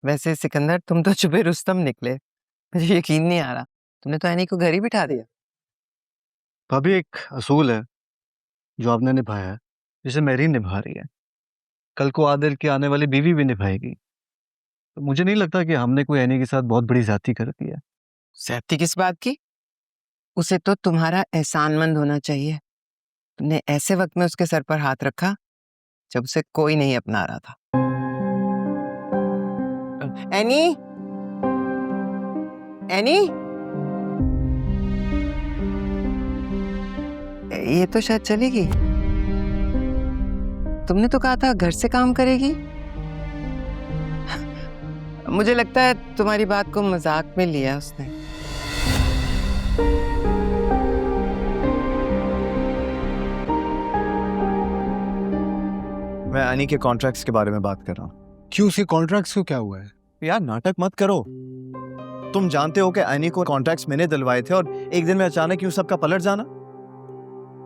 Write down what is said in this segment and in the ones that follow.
वैसे सिकंदर, तुम तो छुपे रुस्तम निकले। मुझे यकीन नहीं आ रहा, तुमने तो एनी को घर ही बिठा दिया। भाभी, एक असूल है जो आपने निभाया है, जिसे मेरीन निभा रही है, कल को आदिल की आने वाली बीवी भी निभाएगी। तो मुझे नहीं लगता कि हमने कोई एनी के साथ बहुत बड़ी ज्यादती कर दी है। ज्यादती किस बात की? उसे तो तुम्हारा एहसानमंद होना चाहिए। तुमने ऐसे वक्त में उसके सर पर हाथ रखा जब उसे कोई नहीं अपना रहा था। एनी, एनी, ये तो शायद चलेगी। तुमने तो कहा था घर से काम करेगी। मुझे लगता है तुम्हारी बात को मजाक में लिया उसने। मैं एनी के कॉन्ट्रैक्ट्स के बारे में बात कर रहा हूँ। क्यों, उसके कॉन्ट्रैक्ट्स को क्या हुआ है? यार नाटक मत करो। तुम जानते हो कि एनी को कॉन्ट्रैक्ट्स मैंने दिलवाए थे और एक दिन में अचानक यूं सबका पलट जाना।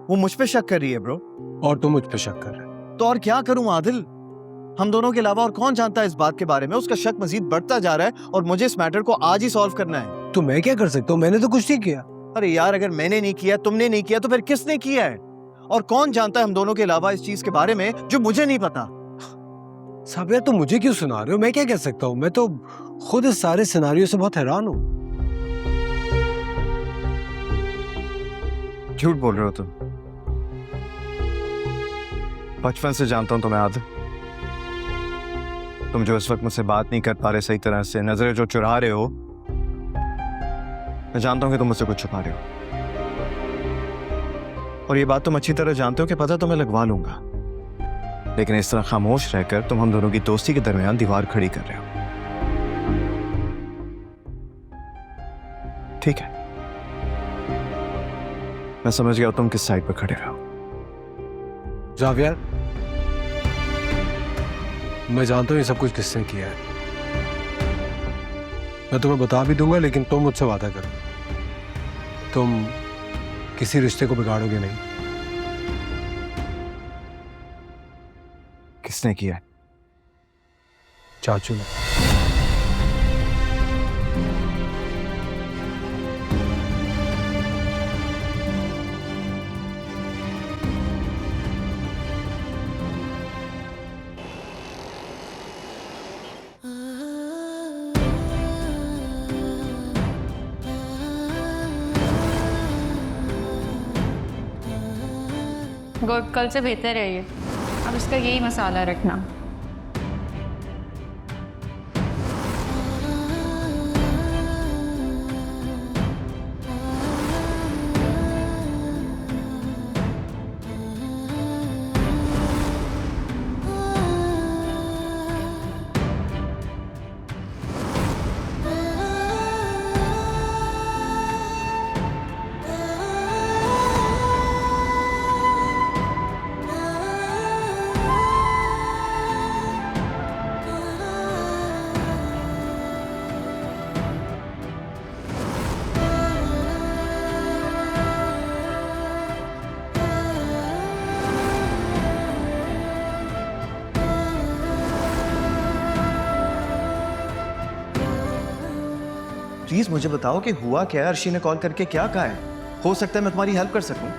वो मुझ पे शक कर रही है ब्रो। और तुम मुझ पे शक कर रहे हो? तो और क्या करूं आदिल? हम दोनों के अलावा और कौन जानता है इस बात के बारे में? उसका शक मजीद बढ़ता जा रहा है और मुझे इस मैटर को आज ही सॉल्व करना है। तो मैं क्या कर सकता हूँ? मैंने तो कुछ नहीं किया। अरे यार, अगर मैंने नहीं किया, तुमने नहीं किया, तो फिर किसने किया है? और कौन जानता है हम दोनों के अलावा इस चीज के बारे में जो मुझे नहीं पता? साबिया, तुम मुझे क्यों सुना रहे हो? मैं क्या कह सकता हूँ? मैं तो खुद इस सारे सिनारियो से बहुत हैरान हूँ। झूठ बोल रहे हो तुम। बचपन से जानता हूं तुम्हें आदिल। तुम जो इस वक्त मुझसे बात नहीं कर पा रहे सही तरह से, नजरें जो चुरा रहे हो, मैं जानता हूं कि तुम मुझसे कुछ छुपा रहे हो। और ये बात तुम अच्छी तरह जानते हो कि पता तो मैं लगवा लूंगा, लेकिन इस तरह खामोश रहकर तुम हम दोनों की दोस्ती के दरमियान दीवार खड़ी कर रहे हो। ठीक है, मैं समझ गया तुम किस साइड पर खड़े रहो। जावियर, मैं जानता हूँ ये सब कुछ किसने किया है। मैं तुम्हें बता भी दूंगा, लेकिन तुम मुझसे वादा करो, तुम किसी रिश्ते को बिगाड़ोगे नहीं। किसने किया? चाचू ने। गुड, कल से बेहतर है ये। अब इसका यही मसाला रखना। प्लीज मुझे बताओ कि हुआ क्या है? अर्शी ने कॉल करके क्या कहा है? हो सकता है मैं तुम्हारी हेल्प कर सकूं।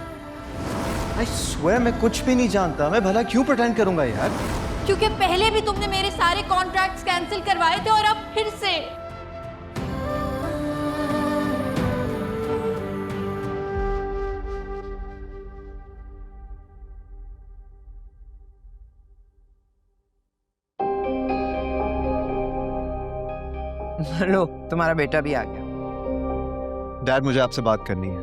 आई स्वेयर मैं कुछ भी नहीं जानता। मैं भला क्यों प्रिटेंड करूंगा यार? क्योंकि पहले भी तुमने मेरे सारे कॉन्ट्रैक्ट्स कैंसिल करवाए थे और अब फिर से। लो, तुम्हारा बेटा भी आ गया। डैड, मुझे आपसे बात करनी है।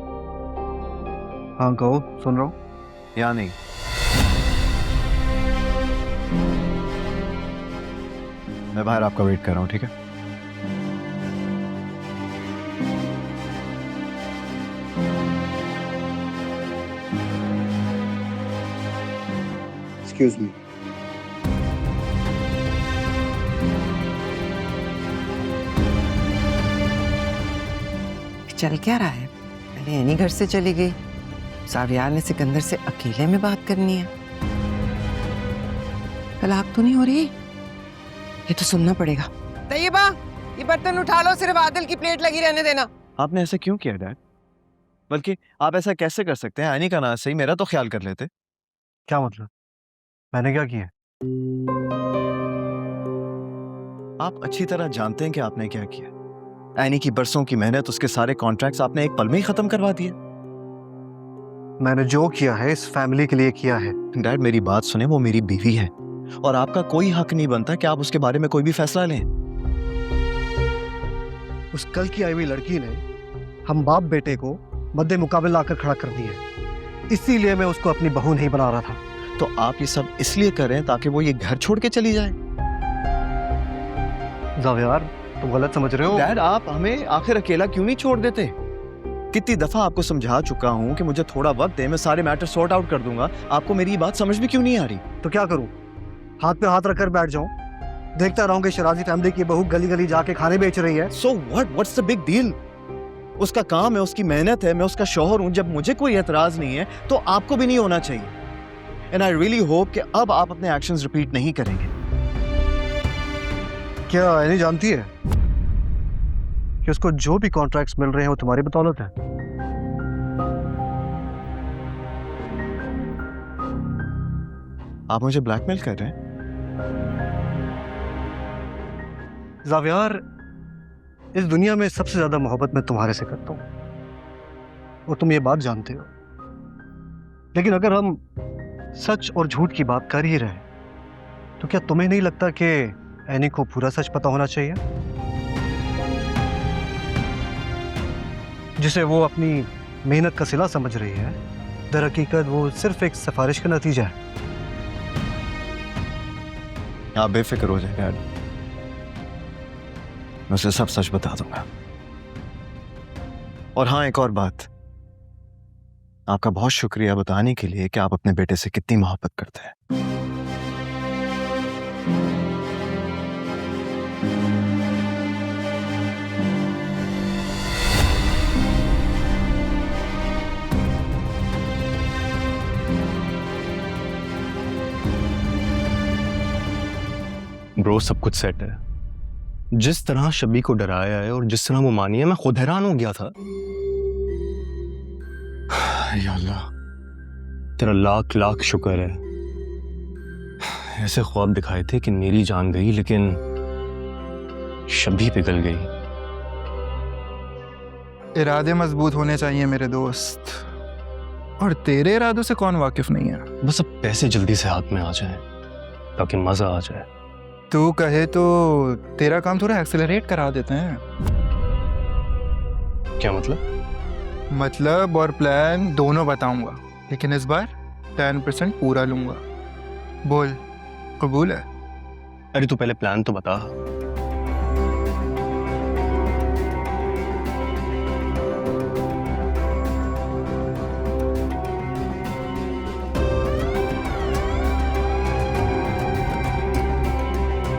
हाँ कहो, सुन रहा हूँ। या नहीं? मैं बाहर आपका वेट कर रहा हूँ, ठीक है? Excuse me. चल क्या रहा है? पहले एनी घर से चली गई, सावियार ने सिकंदर से अकेले में बात करनी है। तलाक तो नहीं हो रही? ये तो सुनना पड़ेगा। तैयबा, ये बर्तन उठा लो, सिर्फ आदिल की प्लेट लगी रहने देना। आपने ऐसा क्यों किया डैड? बल्कि आप ऐसा कैसे कर सकते हैं? आनी का ना सही मेरा तो ख्याल कर लेते। क्या मतलब? मैंने क्या किया? आप अच्छी तरह जानते हैं कि आपने क्या किया। एनी की बरसों की मेहनत, उसके सारे कॉन्ट्रैक्ट्स आपने एक पल में ही खत्म करवा दिए। मैंने जो किया है इस फैमिली के लिए किया है। डैड मेरी बात सुने, वो मेरी बीवी है और आपका कोई हक नहीं बनता कि आप उसके बारे में कोई भी फैसला लें। उस कल की आई हुई लड़की ने हम बाप बेटे को मद्दे मुकाबले लाकर खड़ा कर दिया है, इसीलिए मैं उसको अपनी बहू नहीं बना रहा था। तो आप ये सब इसलिए कर रहे हैं ताकि वो ये घर छोड़ के चली जाए? जावियार, तुम गलत समझ रहे हो। डैड आप हमें आखिर अकेला क्यों नहीं छोड़ देते? कितनी दफा आपको समझा चुका हूं कि मुझे थोड़ा वक्त दे, मैं सारे मैटर सॉर्ट आउट कर दूंगा। आपको मेरी बात समझ में क्यों नहीं आ रही? तो क्या करूं? हाथ पे हाथ रखकर बैठ जाऊं? देखता रहूं कि शराजी फैमिली की बहू गली गली जाके खाने बेच रही है। So what's the big deal? उसका काम है, उसकी मेहनत है, मैं उसका शौहर हूं। जब मुझे कोई एतराज नहीं है तो आपको भी नहीं होना चाहिए। एंड आई रियली होप कि अब आप अपने एक्शंस रिपीट नहीं करेंगे। क्या एनी जानती है कि उसको जो भी कॉन्ट्रैक्ट्स मिल रहे हैं वो तुम्हारी बदौलत है? आप मुझे ब्लैकमेल कर रहे हैं? जावियार, इस दुनिया में सबसे ज्यादा मोहब्बत मैं तुम्हारे से करता हूं और तुम ये बात जानते हो। लेकिन अगर हम सच और झूठ की बात कर ही रहे तो क्या तुम्हें नहीं लगता कि एनी को पूरा सच पता होना चाहिए, जिसे वो अपनी मेहनत का सिला समझ रही है, दर हकीकत वो सिर्फ एक सिफारिश का नतीजा है। आप बेफिक्र हो जाए डैड, मैं उसे सब सच बता दूंगा। और हाँ, एक और बात, आपका बहुत शुक्रिया बताने के लिए कि आप अपने बेटे से कितनी मोहब्बत करते हैं। ब्रो सब कुछ सेट है। जिस तरह शबी को डराया है और जिस तरह वो मानी है, मैं खुद हैरान हो गया था। या अल्लाह, तेरा लाख लाख शुक्र है। ऐसे ख्वाब दिखाए थे कि मेरी जान गई लेकिन शबी पिघल गई। इरादे मजबूत होने चाहिए मेरे दोस्त, और तेरे इरादों से कौन वाकिफ नहीं है। बस अब पैसे जल्दी से हाथ में आ जाएं ताकि मजा आ जाए। तू कहे तो तेरा काम थोड़ा एक्सेलरेट करा देते हैं। क्या मतलब? मतलब और प्लान दोनों बताऊंगा, लेकिन इस बार 10% पूरा लूंगा। बोल, कबूल है? अरे तू पहले प्लान तो बता।